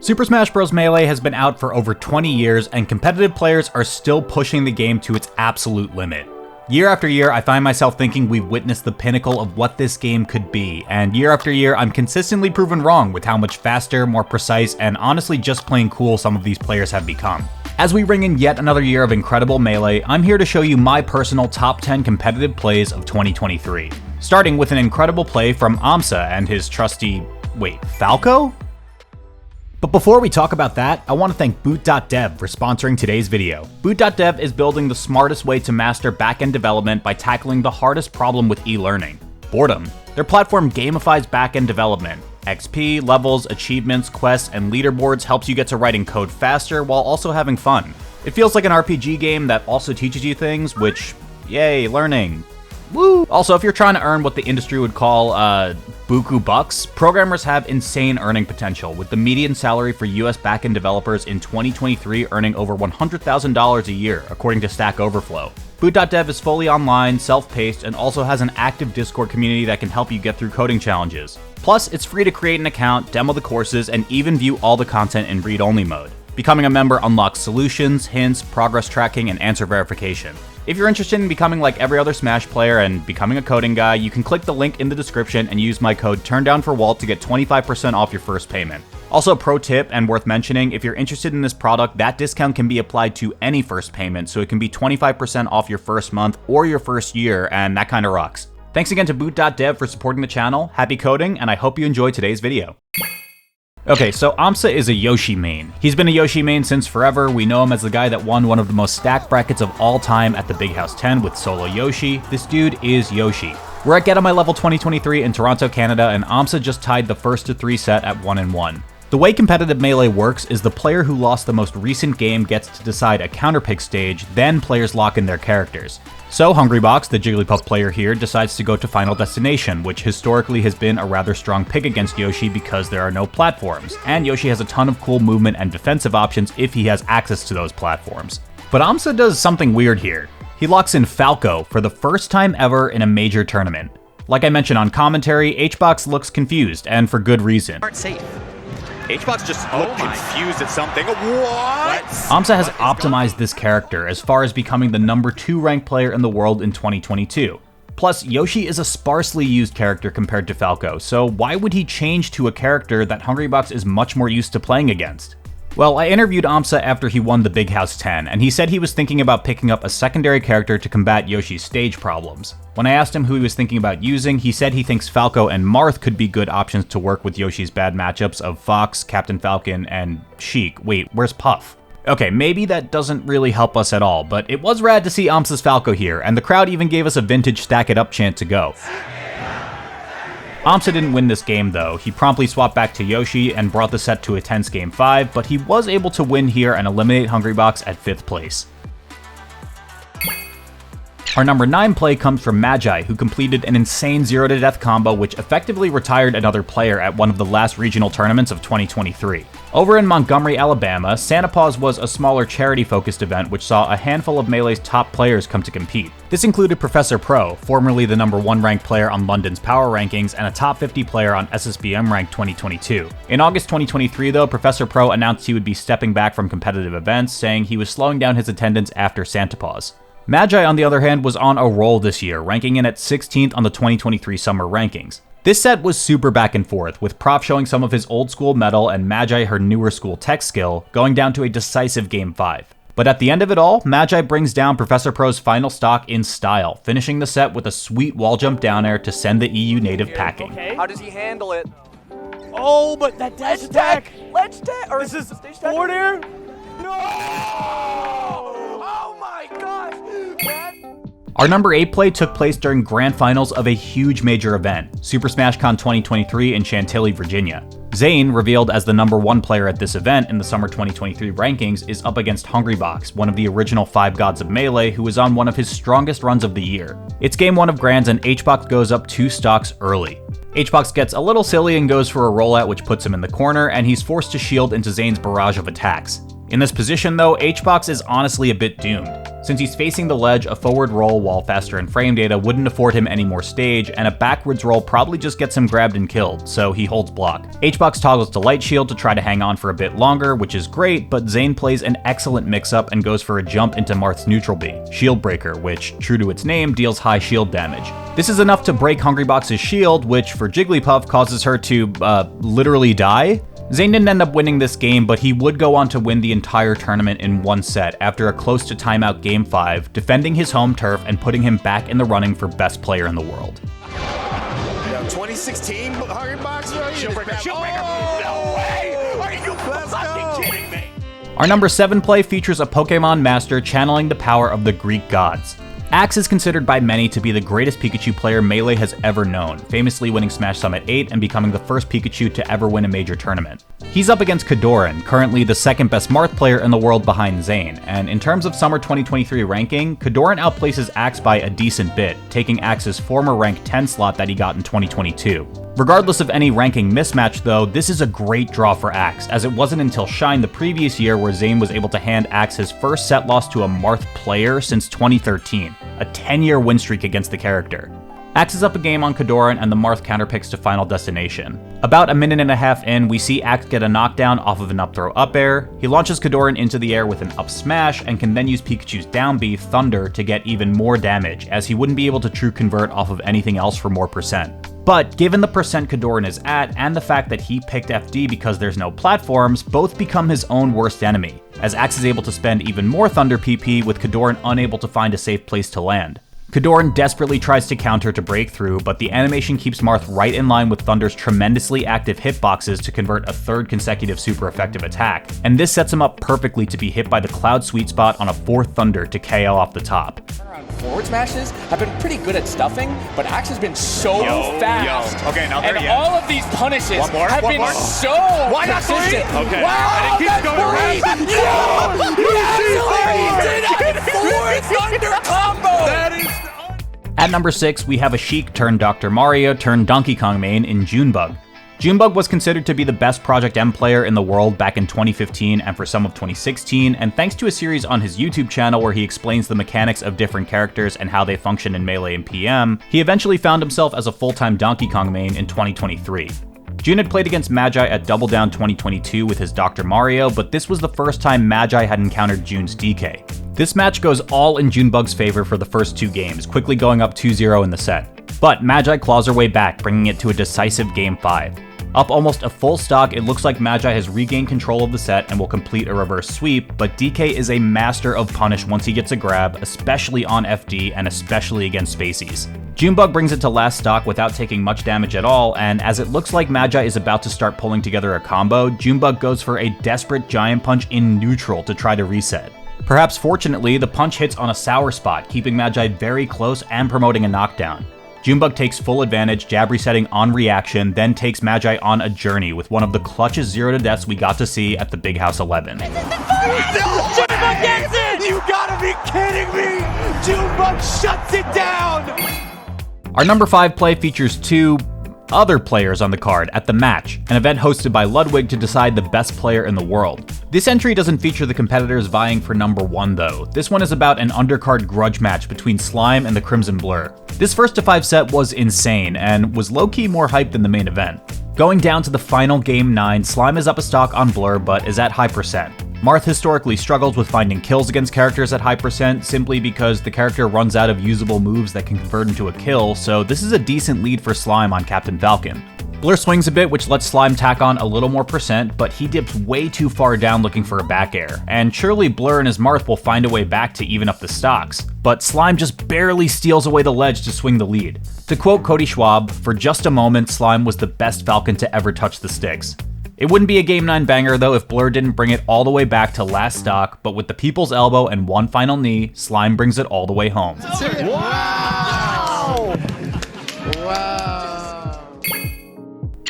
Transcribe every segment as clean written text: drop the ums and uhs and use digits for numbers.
Super Smash Bros. Melee has been out for over 20 years, and competitive players are still pushing the game to its absolute limit. Year after year, I find myself thinking we've witnessed the pinnacle of what this game could be, and year after year, I'm consistently proven wrong with how much faster, more precise, and honestly just plain cool some of these players have become. As we ring in yet another year of incredible Melee, I'm here to show you my personal top 10 competitive plays of 2023. Starting with an incredible play from Amsa and his trusty, Falco? But before we talk about that, I want to thank boot.dev for sponsoring today's video. Boot.dev is building the smartest way to master backend development by tackling the hardest problem with e-learning: boredom. Their platform gamifies backend development. XP, levels, achievements, quests, and leaderboards helps you get to writing code faster while also having fun. It feels like an RPG game that also teaches you things, which, yay, learning. Woo! Also, if you're trying to earn what the industry would call, buku bucks, programmers have insane earning potential, with the median salary for US backend developers in 2023 earning over $100,000 a year, according to Stack Overflow. Boot.dev is fully online, self-paced, and also has an active Discord community that can help you get through coding challenges. Plus, it's free to create an account, demo the courses, and even view all the content in read-only mode. Becoming a member unlocks solutions, hints, progress tracking, and answer verification. If you're interested in becoming like every other Smash player and becoming a coding guy, you can click the link in the description and use my code turndownforALT to get 25% off your first payment. Also, pro tip and worth mentioning, if you're interested in this product, that discount can be applied to any first payment, so it can be 25% off your first month or your first year, and that kinda rocks. Thanks again to boot.dev for supporting the channel, happy coding, and I hope you enjoyed today's video. Okay, so Amsa is a Yoshi main. He's been a Yoshi main since forever. We know him as the guy that won one of the most stacked brackets of all time at the Big House 10 with solo Yoshi. This dude is Yoshi. We're at Get On My Level 2023 in Toronto, Canada, and Amsa just tied the first to 3 set at 1-1. The way competitive Melee works is the player who lost the most recent game gets to decide a counterpick stage, then players lock in their characters. So Hungrybox, the Jigglypuff player here, decides to go to Final Destination, which historically has been a rather strong pick against Yoshi because there are no platforms, and Yoshi has a ton of cool movement and defensive options if he has access to those platforms. But Amsa does something weird here. He locks in Falco for the first time ever in a major tournament. Like I mentioned on commentary, HBox looks confused, and for good reason. Aren't safe. HBox just looked confused at something. What? Amsa has optimized this character as far as becoming the number 2 ranked player in the world in 2022. Plus, Yoshi is a sparsely used character compared to Falco, so why would he change to a character that Hungrybox is much more used to playing against? Well, I interviewed Amsa after he won the Big House 10, and he said he was thinking about picking up a secondary character to combat Yoshi's stage problems. When I asked him who he was thinking about using, he said he thinks Falco and Marth could be good options to work with Yoshi's bad matchups of Fox, Captain Falcon, and Sheik. Wait, where's Puff? Okay, maybe that doesn't really help us at all, but it was rad to see Amsa's Falco here, and the crowd even gave us a vintage stack it up chant to go. Amsa didn't win this game though. He promptly swapped back to Yoshi and brought the set to a tense game 5, but he was able to win here and eliminate Hungrybox at 5th place. Our number 9 play comes from Magi, who completed an insane 0-to-death combo which effectively retired another player at one of the last regional tournaments of 2023. Over in Montgomery, Alabama, Santa Paws was a smaller charity-focused event which saw a handful of Melee's top players come to compete. This included Professor Pro, formerly the number 1 ranked player on London's Power Rankings and a top 50 player on SSBM Rank 2022. In August 2023 though, Professor Pro announced he would be stepping back from competitive events, saying he was slowing down his attendance after Santa Paws. Magi, on the other hand, was on a roll this year, ranking in at 16th on the 2023 summer rankings. This set was super back and forth, with Prof showing some of his old school metal and Magi her newer school tech skill, going down to a decisive game 5. But at the end of it all, Magi brings down Professor Pro's final stock in style, finishing the set with a sweet wall jump down air to send the EU native packing. Okay. How does he handle it? Oh, but that dash attack! Let's tech! Or This is forward air? No! Oh my gosh! Our number 8 play took place during grand finals of a huge major event, Super Smash Con 2023 in Chantilly, Virginia. Zane, revealed as the number 1 player at this event in the summer 2023 rankings, is up against Hungrybox, one of the original 5 gods of Melee who was on one of his strongest runs of the year. It's game 1 of Grands and HBox goes up 2 stocks early. HBox gets a little silly and goes for a rollout which puts him in the corner, and he's forced to shield into Zane's barrage of attacks. In this position though, HBox is honestly a bit doomed. Since he's facing the ledge, a forward roll while faster in frame data wouldn't afford him any more stage, and a backwards roll probably just gets him grabbed and killed, so he holds block. HBox toggles to light shield to try to hang on for a bit longer, which is great, but Zane plays an excellent mix-up and goes for a jump into Marth's neutral B, Shield Breaker, which, true to its name, deals high shield damage. This is enough to break Hungrybox's shield, which for Jigglypuff causes her to, literally die. Zane didn't end up winning this game, but he would go on to win the entire tournament in one set after a close to timeout Game 5, defending his home turf and putting him back in the running for best player in the world. 2016 Hungrybox? Shieldbreaker. No way! Are you fucking kidding me? Our number 7 play features a Pokemon master channeling the power of the Greek gods. Axe is considered by many to be the greatest Pikachu player Melee has ever known, famously winning Smash Summit 8 and becoming the first Pikachu to ever win a major tournament. He's up against Kadoran, currently the second best Marth player in the world behind Zane, and in terms of Summer 2023 ranking, Kadoran outplaces Axe by a decent bit, taking Axe's former rank 10 slot that he got in 2022. Regardless of any ranking mismatch though, this is a great draw for Axe, as it wasn't until Shine the previous year where Zane was able to hand Axe his first set loss to a Marth player since 2013, a 10-year win streak against the character. Axe is up a game on Kadoran and the Marth counterpicks to Final Destination. About a minute and a half in, we see Axe get a knockdown off of an up throw up air. He launches Kadoran into the air with an up smash and can then use Pikachu's down B, Thunder, to get even more damage, as he wouldn't be able to true convert off of anything else for more percent. But given the percent Kadoran is at, and the fact that he picked FD because there's no platforms, both become his own worst enemy, as Axe is able to spend even more Thunder PP with Kadoran unable to find a safe place to land. Kadoran desperately tries to counter to break through, but the animation keeps Marth right in line with Thunder's tremendously active hitboxes to convert a third consecutive super effective attack, and this sets him up perfectly to be hit by the Cloud sweet spot on a fourth Thunder to KO off the top. Forward smashes have been pretty good at stuffing, but Axe has been so fast. Okay, now there and he all of these punishes have been so Why not three? consistent. Okay. Wow, And it keeps that's going around. three! He did a four Thunder combo! At number 6, we have a chic turned Dr. Mario turned Donkey Kong main in Junebug. Junebug was considered to be the best Project M player in the world back in 2015 and for some of 2016, and thanks to a series on his YouTube channel where he explains the mechanics of different characters and how they function in Melee and PM, he eventually found himself as a full-time Donkey Kong main in 2023. June had played against Magi at Double Down 2022 with his Dr. Mario, but this was the first time Magi had encountered June's DK. This match goes all in Junebug's favor for the first 2 games, quickly going up 2-0 in the set. But Magi claws her way back, bringing it to a decisive Game 5. Up almost a full stock, it looks like Magi has regained control of the set and will complete a reverse sweep, but DK is a master of punish once he gets a grab, especially on FD and especially against Spaceys. Junebug brings it to last stock without taking much damage at all, and as it looks like Magi is about to start pulling together a combo, Junebug goes for a desperate giant punch in neutral to try to reset. Perhaps fortunately, the punch hits on a sour spot, keeping Magi very close and promoting a knockdown. Junebug takes full advantage, jab resetting on reaction, then takes Magi on a journey with one of the clutchest 0 to deaths we got to see at the Big House 11. Junebug gets it! You gotta be kidding me! Junebug shuts it down! Our number 5 play features 2 other players on the card at The Match, an event hosted by Ludwig to decide the best player in the world. This entry doesn't feature the competitors vying for number 1 though. This one is about an undercard grudge match between Slime and the Crimson Blur. This first to 5 set was insane and was low-key more hyped than the main event. Going down to the final Game 9, Slime is up a stock on Blur but is at high percent. Marth historically struggles with finding kills against characters at high percent simply because the character runs out of usable moves that can convert into a kill, so this is a decent lead for Slime on Captain Falcon. Blur swings a bit, which lets Slime tack on a little more percent, but he dips way too far down looking for a back air, and surely Blur and his Marth will find a way back to even up the stocks. But Slime just barely steals away the ledge to swing the lead. To quote Cody Schwab, "For just a moment, Slime was the best Falcon to ever touch the sticks." It wouldn't be a Game 9 banger though if Blur didn't bring it all the way back to last stock, but with the people's elbow and one final knee, Slime brings it all the way home. Wow! Wow!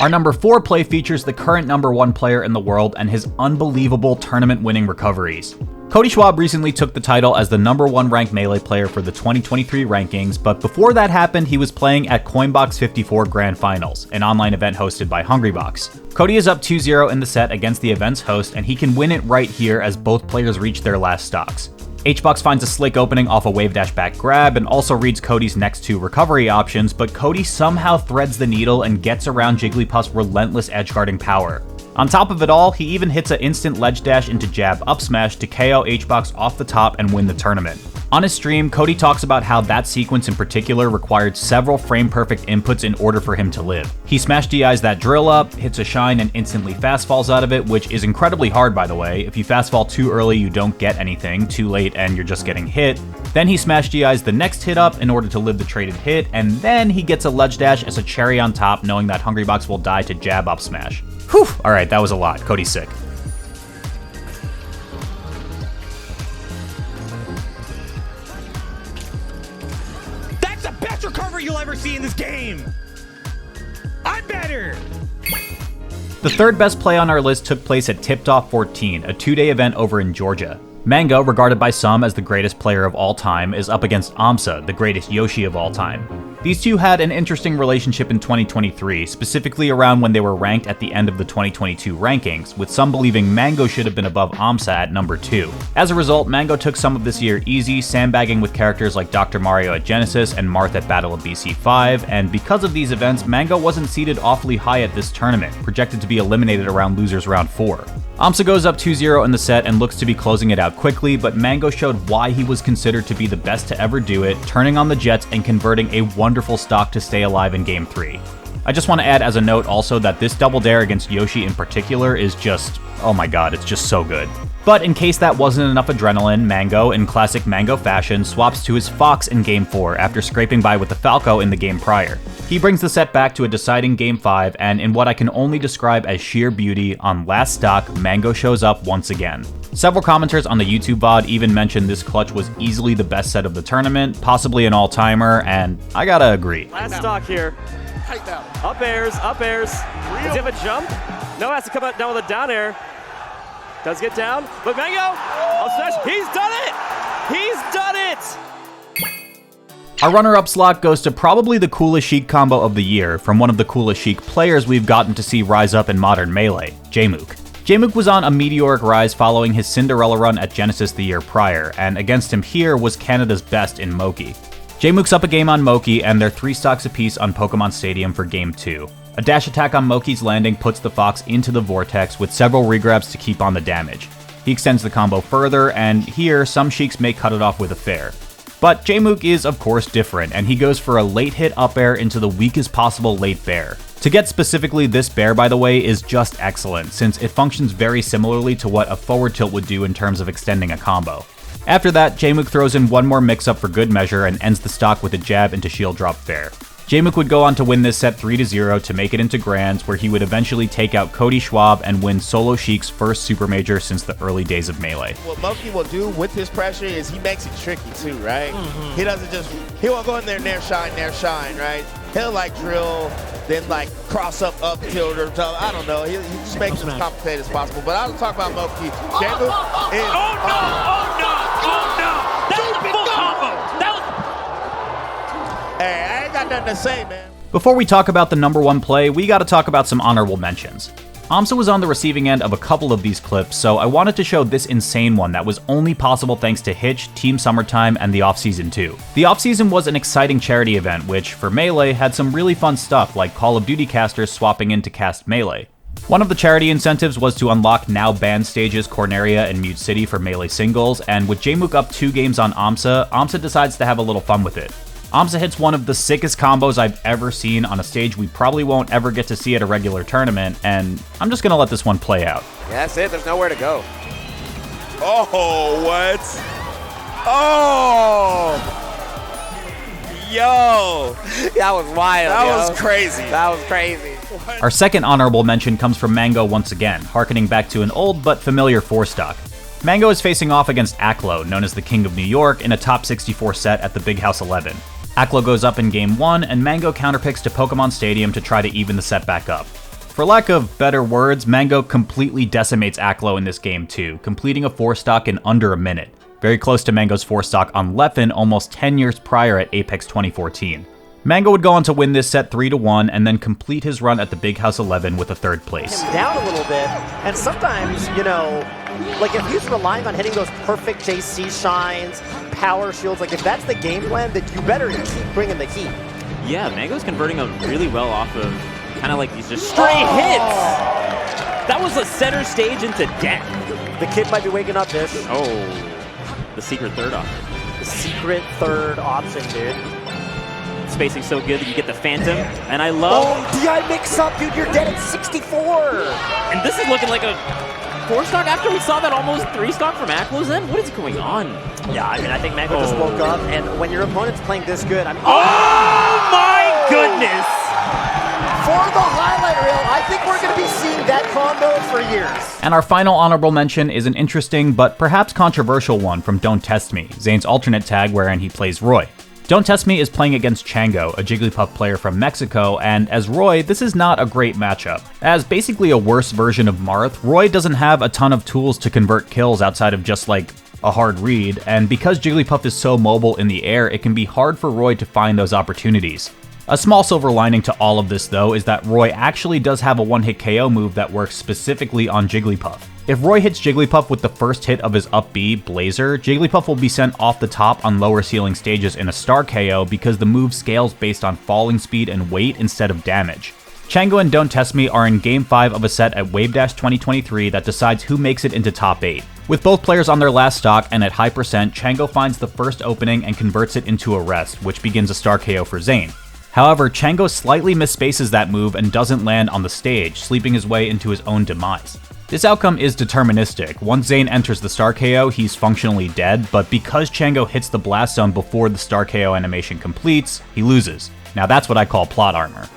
Our number 4 play features the current number 1 player in the world and his unbelievable tournament-winning recoveries. Cody Schwab recently took the title as the #1 ranked Melee player for the 2023 rankings, but before that happened, he was playing at Coinbox 54 Grand Finals, an online event hosted by Hungrybox. Cody is up 2-0 in the set against the event's host, and he can win it right here as both players reach their last stocks. HBox finds a slick opening off a wave dash back grab and also reads Cody's next 2 recovery options, but Cody somehow threads the needle and gets around Jigglypuff's relentless edgeguarding power. On top of it all, he even hits an instant ledge dash into jab up smash to KO HBox off the top and win the tournament. On his stream, Cody talks about how that sequence in particular required several frame-perfect inputs in order for him to live. He smash DIs that drill up, hits a shine, and instantly fast falls out of it, which is incredibly hard by the way. If you fast fall too early, you don't get anything, too late and you're just getting hit. Then he smash DIs the next hit up in order to live the traded hit, and then he gets a ledge dash as a cherry on top, knowing that Hungrybox will die to jab up smash. Whew, alright, that was a lot. Cody's sick. That's the best recovery you'll ever see in this game. I'm better. The third best play on our list took place at Tipped Off 14, a 2-day event over in Georgia. Mango, regarded by some as the greatest player of all time, is up against Amsa, the greatest Yoshi of all time. These two had an interesting relationship in 2023, specifically around when they were ranked at the end of the 2022 rankings, with some believing Mango should have been above Amsa at number 2. As a result, Mango took some of this year easy, sandbagging with characters like Dr. Mario at Genesis and Marth at Battle of BC5, and because of these events, Mango wasn't seeded awfully high at this tournament, projected to be eliminated around losers round 4. Amsa goes up 2-0 in the set and looks to be closing it out quickly, but Mango showed why he was considered to be the best to ever do it, turning on the jets and converting a wonderful stock to stay alive in Game 3. I just want to add as a note also that this double dare against Yoshi in particular is just, oh my god, it's just so good. But in case that wasn't enough adrenaline, Mango, in classic Mango fashion, swaps to his Fox in Game 4 after scraping by with the Falco in the game prior. He brings the set back to a deciding Game 5, and in what I can only describe as sheer beauty, on last stock, Mango shows up once again. Several commenters on the YouTube VOD even mentioned this clutch was easily the best set of the tournament, possibly an all-timer, and I gotta agree. Last stock here. Up airs, up airs. Does he have a jump? No, has to come out down with a down air. Does get down, but Mango, up smash, he's done it! He's done it! Our runner-up slot goes to probably the coolest Sheik combo of the year from one of the coolest Sheik players we've gotten to see rise up in modern Melee, Jmook. Jmook was on a meteoric rise following his Cinderella run at Genesis the year prior, and against him here was Canada's best in Moki. Jmook's up a game on Moki, and they're 3 stocks apiece on Pokemon Stadium for Game 2. A dash attack on Moki's landing puts the Fox into the vortex with several regrabs to keep on the damage. He extends the combo further, and here some Sheiks may cut it off with a fair. But Jmook is of course different, and he goes for a late hit up air into the weakest possible late bear. To get specifically this bear, by the way, is just excellent, since it functions very similarly to what a forward tilt would do in terms of extending a combo. After that, Jmook throws in one more mix-up for good measure and ends the stock with a jab into shield drop fair. Jmook would go on to win this set 3-0 to make it into Grands, where he would eventually take out Cody Schwab and win Solo Sheik's first Super Major since the early days of Melee. What Moki will do with his pressure is he makes it tricky too, right? He doesn't just, he won't go in there, nair shine, right? He'll like drill, then like cross up tilt or something. I don't know. He just makes it as complicated as possible. But I'll talk about Moki. Jmook is... Oh no! That was a full combo! Hey, I ain't got nothing to say, man. Before we talk about the #1 play, we gotta talk about some honorable mentions. Amsa was on the receiving end of a couple of these clips, so I wanted to show this insane one that was only possible thanks to Hitch, Team Summertime, and the Offseason 2. The Offseason was an exciting charity event which, for Melee, had some really fun stuff like Call of Duty casters swapping in to cast Melee. One of the charity incentives was to unlock now banned stages Corneria and Mute City for Melee singles, and with Jmook up 2 games on Amsa, Amsa decides to have a little fun with it. Amsa hits one of the sickest combos I've ever seen on a stage we probably won't ever get to see at a regular tournament, and I'm just gonna let this one play out. Yeah, that's it, there's nowhere to go. Oh, what? Oh! Yo! That was wild, That was crazy. That was crazy. Our second honorable mention comes from Mango once again, harkening back to an old but familiar 4-stock. Mango is facing off against Aklo, known as the King of New York, in a top 64 set at the Big House 11. Aklo goes up in Game 1, and Mango counterpicks to Pokemon Stadium to try to even the set back up. For lack of better words, Mango completely decimates Aklo in this game too, completing a 4-stock in under a minute. Very close to Mango's 4-stock on Leffen almost 10 years prior at Apex 2014. Mango would go on to win this set 3-1 and then complete his run at the Big House 11 with a 3rd place. Down a little bit, and sometimes, you know, like if he's relying on hitting those perfect JC shines, power shields, like if that's the game plan, then you better keep bringing the heat. Yeah, Mango's converting them really well off of kind of like these just straight hits. That was a center stage into death. The kid might be waking up, Dish. Oh, the secret 3rd option. The secret 3rd option, dude. Spacing so good that you get the Phantom, and I love... Oh, DI mix up, dude, you're dead at 64! And this is looking like a 4-stock after we saw that almost 3-stock from Aklo's end? What is going on? Yeah, I mean, I think Mango just woke up, and when your opponent's playing this good, I mean... Oh my goodness! For the highlight reel, I think we're going to be seeing that combo for years. And our final honorable mention is an interesting but perhaps controversial one from Don't Test Me, Zane's alternate tag wherein he plays Roy. Don't Test Me is playing against Chango, a Jigglypuff player from Mexico, and as Roy, this is not a great matchup. As basically a worse version of Marth, Roy doesn't have a ton of tools to convert kills outside of just like a hard read, and because Jigglypuff is so mobile in the air, it can be hard for Roy to find those opportunities. A small silver lining to all of this though is that Roy actually does have a one-hit KO move that works specifically on Jigglypuff. If Roy hits Jigglypuff with the first hit of his up B, Blazer, Jigglypuff will be sent off the top on lower ceiling stages in a star KO because the move scales based on falling speed and weight instead of damage. Chango and Don't Test Me are in Game 5 of a set at Wave Dash 2023 that decides who makes it into top 8. With both players on their last stock and at high percent, Chango finds the first opening and converts it into a rest, which begins a star KO for Zane. However, Chango slightly misspaces that move and doesn't land on the stage, sleeping his way into his own demise. This outcome is deterministic. Once Zane enters the star KO, he's functionally dead, but because Chango hits the blast zone before the star KO animation completes, he loses. Now that's what I call plot armor.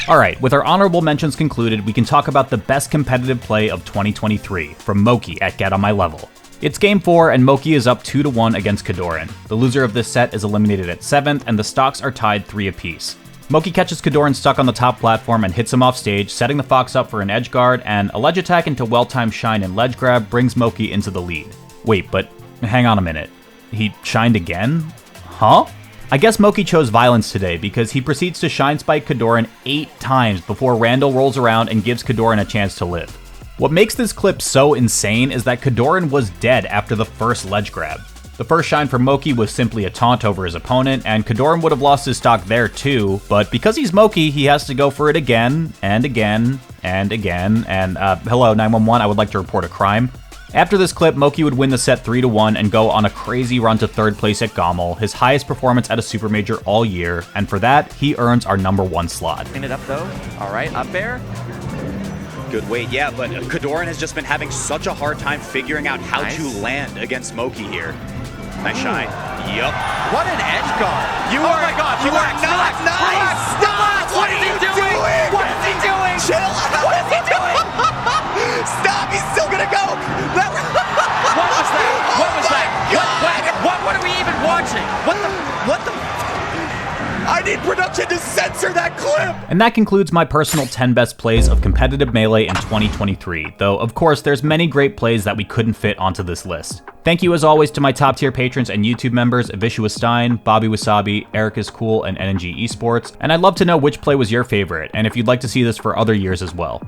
Alright, with our honorable mentions concluded, we can talk about the best competitive play of 2023, from Moki at Get On My Level. It's Game 4, and Moki is up 2-1 against Kadoran. The loser of this set is eliminated at 7th, and the stocks are tied 3 apiece. Moki catches Kadoran stuck on the top platform and hits him off stage, setting the Fox up for an edge guard, and a ledge attack into well-timed shine and ledge grab brings Moki into the lead. Wait, but hang on a minute. He shined again? Huh? I guess Moki chose violence today because he proceeds to shine spike Kadoran 8 times before Randall rolls around and gives Kadoran a chance to live. What makes this clip so insane is that Kadoran was dead after the first ledge grab. The first shine from Moki was simply a taunt over his opponent, and Kadoran would have lost his stock there too, but because he's Moki, he has to go for it again, and again, and again, and hello 911, I would like to report a crime. After this clip, Moki would win the set 3-1 and go on a crazy run to 3rd place at Gommel, his highest performance at a Super Major all year, and for that, he earns our #1 slot. Clean it up though. All right, up air. Good weight, yeah, but Kadoran has just been having such a hard time figuring out how to land against Moki here. Nice shine. Yup. What an edge guard. You are, my God, you are not nice. Stop. What is he doing? What is he doing? Chill. What is he doing? Stop. He's still going to go. What was that? What was that? What are we even watching? What the? I need production to censor that clip! And that concludes my personal 10 best plays of competitive Melee in 2023, though of course there's many great plays that we couldn't fit onto this list. Thank you as always to my top tier patrons and YouTube members, Avishua Stein, Bobby Wasabi, Eric is Cool, and NNG Esports, and I'd love to know which play was your favorite, and if you'd like to see this for other years as well.